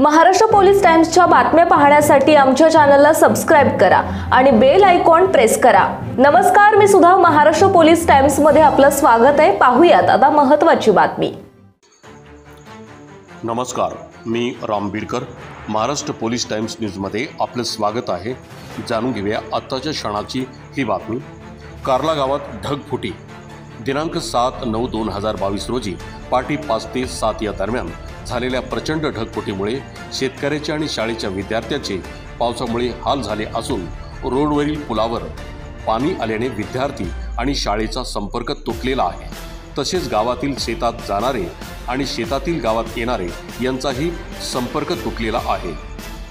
Maharashtra police टाइम्सच्या बातम्या पाहण्यासाठी आमच्या चॅनलला सबस्क्राइब करा आणि बेल आयकॉन प्रेस करा। नमस्कार, मी सुद्धा महाराष्ट्र पोलीस टाइम्स मध्ये आपलं स्वागत आहे। पाहूयात आता महत्त्वाची बातमी। नमस्कार, मी राम बिडकर। महाराष्ट्र पोलीस टाइम्स न्यूजमध्ये आपलं स्वागत आहे। जाणून घेऊया आत्ताच्या क्षणाची ही बातमी। कार्ला गावात ढगफुटी। दिनांक 7/9/2022 रोजी पहाटे 5 ते 7 या दरम्यान झालेल्या प्रचंड ढगफुटीमुळे शेतकऱ्याचे आणि शाळेच्या विद्यार्थ्यांचे पावसामुळे हाल झाले असून रोडवरील पुलावर पाणी आल्याने विद्यार्थी आणि शाळेचा संपर्क तुटलेला आहे। तसेच गावातील शेतात जाणारे आणि शेतातील गावात येणारे यांचाही संपर्क तुटलेला आहे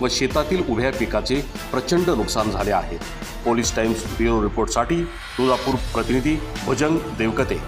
व शेतातील उभ्या पिकाचे प्रचंड नुकसान झाले आहे। पोलीस टाइम्स ब्युरो रिपोर्टसाठी तुळजापूर प्रतिनिधी भुजंग देवकते।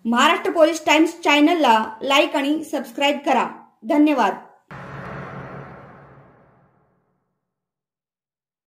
महाराष्ट्र पोलीस टाइम्स चॅनलला लाईक आणि सबस्क्राइब करा। धन्यवाद।